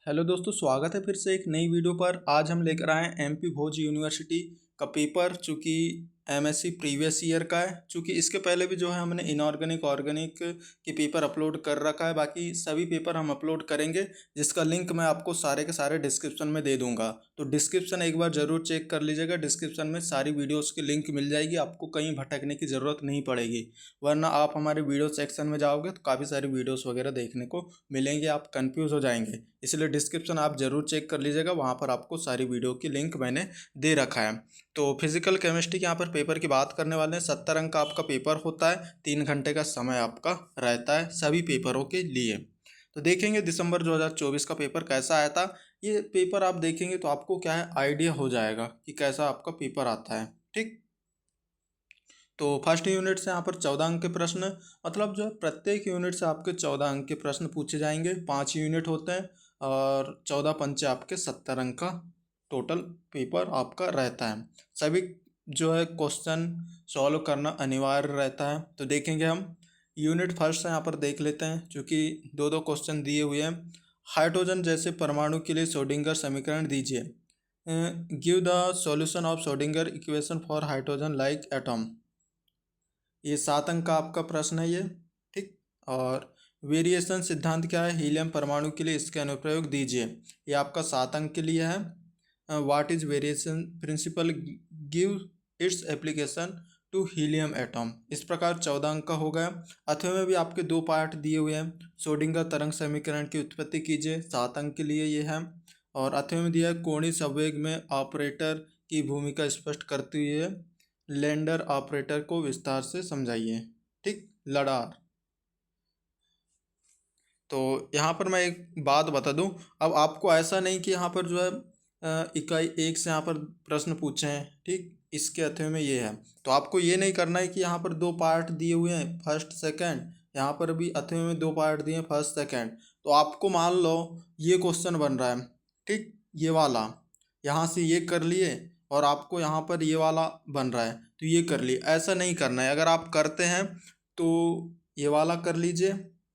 Hello दोस्तों, स्वागत है फिर से एक नई वीडियो पर। आज हम लेकर आए हैं एमपी भोज यूनिवर्सिटी का पेपर, चूँकि एमएससी प्रीवियस ईयर का है। चूँकि इसके पहले भी जो है हमने इनऑर्गेनिक ऑर्गेनिक के पेपर अपलोड कर रखा है, बाकी सभी पेपर हम अपलोड करेंगे, जिसका लिंक मैं आपको सारे के सारे डिस्क्रिप्शन में दे दूंगा। तो डिस्क्रिप्शन एक बार ज़रूर चेक कर लीजिएगा। डिस्क्रिप्शन में सारी वीडियोस की लिंक मिल जाएगी, आपको कहीं भटकने की ज़रूरत नहीं पड़ेगी। वरना आप हमारे वीडियो सेक्शन में जाओगे तो काफ़ी सारी वीडियोस वगैरह देखने को मिलेंगे, आप कंफ्यूज हो जाएंगे। इसलिए डिस्क्रिप्शन आप ज़रूर चेक कर लीजिएगा, वहाँ पर आपको सारी वीडियो की लिंक मैंने दे रखा है। तो फिजिकल केमिस्ट्री के यहाँ पर पेपर की बात करने वाले हैं। 70 अंक का आपका पेपर होता है, 3 घंटे का समय आपका रहता है सभी पेपरों के लिए। तो देखेंगे दिसंबर 2024 का पेपर कैसा आया था। ये पेपर आप देखेंगे तो आपको क्या है आइडिया हो जाएगा कि कैसा आपका पेपर आता है। ठीक, तो फर्स्ट यूनिट से यहाँ पर 14 अंक के प्रश्न, मतलब जो है प्रत्येक यूनिट से आपके 14 अंक के प्रश्न पूछे जाएंगे। 5 यूनिट होते हैं और 14 पंचे आपके 70 अंक का टोटल पेपर आपका रहता है। सभी जो है क्वेश्चन सॉल्व करना अनिवार्य रहता है। तो देखेंगे हम यूनिट फर्स्ट से यहाँ पर देख लेते हैं, चूँकि दो दो क्वेश्चन दिए हुए हैं। हाइड्रोजन जैसे परमाणु के लिए श्रोडिंगर समीकरण दीजिए। Give the solution of Schrodinger equation for hydrogen like atom. ये 7 अंक का आपका प्रश्न है ये। ठीक, और वेरिएशन सिद्धांत क्या है, हीलियम परमाणु के लिए इसके अनुप्रयोग दीजिए। ये आपका 7 अंक के लिए है। What is variation principle, give its application to helium atom. इस प्रकार 14 अंक का हो गया। अथवा में भी आपके 2 पार्ट दिए हुए हैं। श्रोडिंगर तरंग समीकरण की उत्पत्ति कीजिए, 7 अंक के लिए ये है। और अथवा में दिया है कोणीय संवेग में ऑपरेटर की भूमिका स्पष्ट करते हुए लेंडर ऑपरेटर को विस्तार से समझाइए। ठीक, लडार। तो यहाँ पर मैं एक बात बता दूं, अब आपको ऐसा नहीं कि यहाँ पर जो है इकाई एक से यहाँ पर प्रश्न पूछे हैं। ठीक, इसके अथवे में ये है, तो आपको ये नहीं करना है कि यहाँ पर 2 पार्ट दिए हुए हैं फर्स्ट सेकंड, यहाँ पर भी अथवे में 2 पार्ट दिए हैं फर्स्ट सेकंड। तो आपको मान लो ये क्वेश्चन बन रहा है, ठीक, ये वाला, यहाँ से ये कर लिए और आपको यहाँ पर ये वाला बन रहा है तो ये कर लिए। ऐसा नहीं करना है। अगर आप करते हैं तो ये वाला कर लीजिए,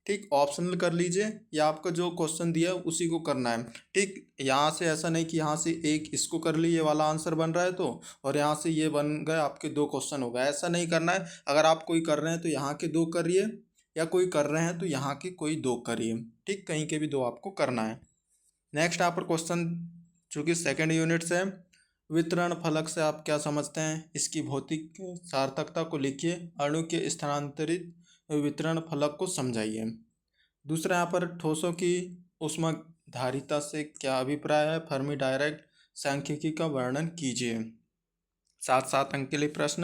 ठीक, ऑप्शनल कर लीजिए, या आपका जो क्वेश्चन दिया है उसी को करना है। ठीक, यहाँ से ऐसा नहीं कि यहाँ से एक इसको कर ली, ये वाला आंसर बन रहा है तो, और यहाँ से ये बन गए आपके 2 क्वेश्चन हो गए। ऐसा नहीं करना है। अगर आप कोई कर रहे हैं तो यहाँ के 2 करिए, या कोई कर रहे हैं तो यहाँ के कोई 2 करिए। ठीक, कहीं के भी 2 आपको करना है। नेक्स्ट यहाँ पर क्वेश्चन चूँकि सेकेंड यूनिट से, वितरण फलक से आप क्या समझते हैं, इसकी भौतिक सार्थकता को लिखिए, अणु के स्थानांतरित वितरण फलक को समझाइए। दूसरा यहाँ पर ठोसों की ऊष्माधारिता से क्या अभिप्राय है, फर्मी डायरेक्ट सांख्यिकी का वर्णन कीजिए। 7 अंक के लिए प्रश्न।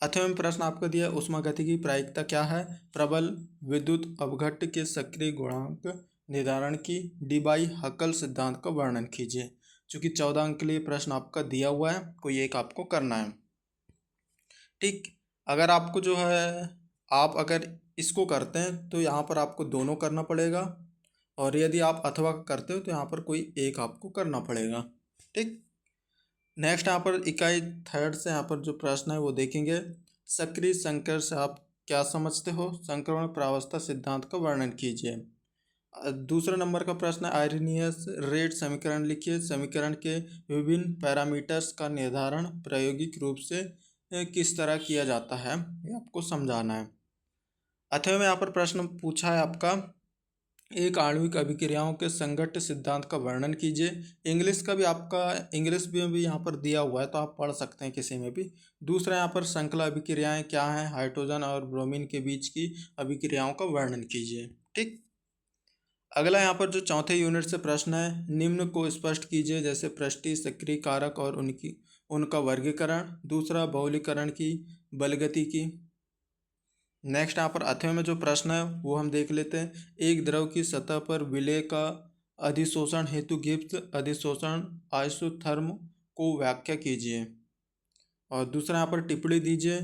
अथवा में प्रश्न आपको दिया ऊष्मागतिकी प्रायिकता क्या है, प्रबल विद्युत अपघट्ट के सक्रिय गुणांक निर्धारण की डीबाई हकल सिद्धांत का वर्णन कीजिए। चूँकि 14 अंक के लिए प्रश्न आपका दिया हुआ है, कोई एक आपको करना है। ठीक, अगर आपको जो है आप अगर इसको करते हैं तो यहाँ पर आपको दोनों करना पड़ेगा, और यदि आप अथवा करते हो तो यहाँ पर कोई एक आपको करना पड़ेगा। ठीक, नेक्स्ट यहाँ पर इकाई थर्ड से यहाँ पर जो प्रश्न है वो देखेंगे। सक्रिय संकर से आप क्या समझते हो, संक्रमण प्रावस्था सिद्धांत का वर्णन कीजिए। दूसरा नंबर का प्रश्न है आयरनियस रेट समीकरण लिखिए, समीकरण के विभिन्न पैरामीटर्स का निर्धारण प्रायोगिक रूप से किस तरह किया जाता है, ये आपको समझाना है। अथवा में यहाँ पर प्रश्न पूछा है आपका, एक आणविक अभिक्रियाओं के संघट्ट सिद्धांत का वर्णन कीजिए। इंग्लिश का भी आपका, इंग्लिश में भी यहाँ पर दिया हुआ है तो आप पढ़ सकते हैं किसी में भी। दूसरा यहाँ पर श्रृंखला अभिक्रियाएं क्या हैं, हाइड्रोजन और ब्रोमीन के बीच की अभिक्रियाओं का वर्णन कीजिए। ठीक, अगला यहाँ पर जो चौथे यूनिट से प्रश्न है, निम्न को स्पष्ट कीजिए, जैसे पृष्ठीय सक्रिय कारक और उनका वर्गीकरण। दूसरा बहुलीकरण की बलगति की। नेक्स्ट यहाँ पर अथवा में जो प्रश्न है वो हम देख लेते हैं। एक द्रव की सतह पर विलय का अधिशोषण हेतु गिब्स अधिशोषण आइसोथर्म को व्याख्या कीजिए। और दूसरा यहाँ पर टिप्पणी दीजिए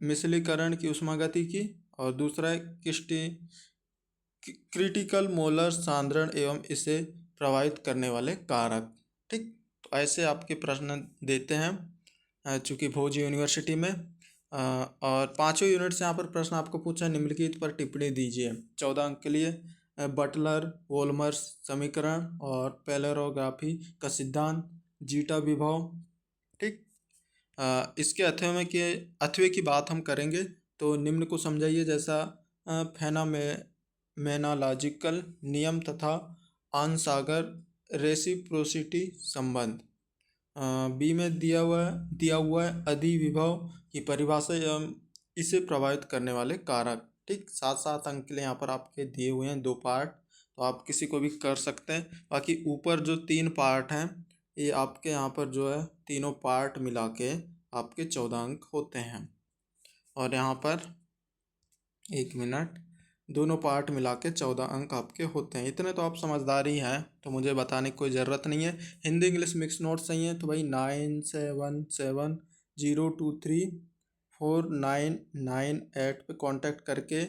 मिश्रीकरण की ऊष्मागति की। और दूसरा है क्रिटिकल मोलर सांद्रण एवं इसे प्रभावित करने वाले कारक। ठीक, तो ऐसे आपके प्रश्न देते हैं चूँकि भोज यूनिवर्सिटी में। और 5वें यूनिट से यहाँ पर प्रश्न आपको पूछा, निम्नलिखित पर टिप्पणी दीजिए। 14 अंक के लिए बटलर वोल्मर्स समीकरण और पैलेरोग्राफी का सिद्धांत, जीटा विभव। ठीक। इसके अथवे की बात हम करेंगे तो निम्न को समझाइए, जैसा फेनामेनोलॉजिकल नियम तथा आंसागर रेसिप्रोसिटी संबंध। बी में दिया हुआ है अधिविभव की परिभाषा एवं इसे प्रभावित करने वाले कारक। ठीक। 7-7 अंक के लिए यहाँ पर आपके दिए हुए हैं 2 पार्ट, तो आप किसी को भी कर सकते हैं। बाकी ऊपर जो 3 पार्ट हैं ये आपके यहाँ पर जो है तीनों पार्ट मिला के आपके 14 अंक होते हैं। और यहाँ पर 1 मिनट, दोनों पार्ट मिला के 14 अंक आपके होते हैं। इतने तो आप समझदार ही हैं, तो मुझे बताने की कोई ज़रूरत नहीं है। हिंदी इंग्लिश मिक्स नोट्स चाहिए तो भाई 9770234998 पे कांटेक्ट करके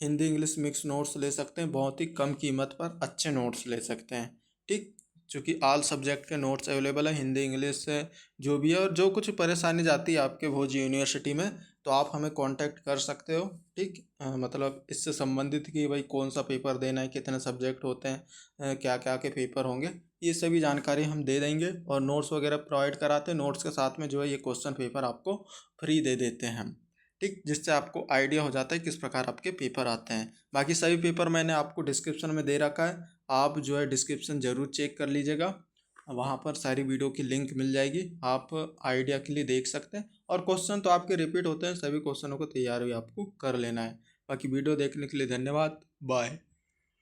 हिंदी इंग्लिश मिक्स नोट्स ले सकते हैं। बहुत ही कम कीमत पर अच्छे नोट्स ले सकते हैं। ठीक। चूँकि ऑल सब्जेक्ट के नोट्स अवेलेबल है, हिंदी इंग्लिश से जो भी है, और जो कुछ परेशानी जाती है आपके भोज यूनिवर्सिटी में तो आप हमें कांटेक्ट कर सकते हो। ठीक। मतलब इससे संबंधित कि भाई कौन सा पेपर देना है, कितने सब्जेक्ट होते हैं, क्या क्या के पेपर होंगे, ये सभी जानकारी हम दे देंगे। और नोट्स वगैरह प्रोवाइड कराते हैं। नोट्स के साथ में जो है ये क्वेश्चन पेपर आपको फ्री दे देते हैं। ठीक। जिससे आपको आइडिया हो जाता है किस प्रकार आपके पेपर आते हैं। बाकी सभी पेपर मैंने आपको डिस्क्रिप्शन में दे रखा है, आप जो है डिस्क्रिप्शन ज़रूर चेक कर लीजिएगा। वहाँ पर सारी वीडियो की लिंक मिल जाएगी, आप आइडिया के लिए देख सकते हैं। और क्वेश्चन तो आपके रिपीट होते हैं, सभी क्वेश्चनों को तैयार भी आपको कर लेना है। बाकी वीडियो देखने के लिए धन्यवाद। बाय।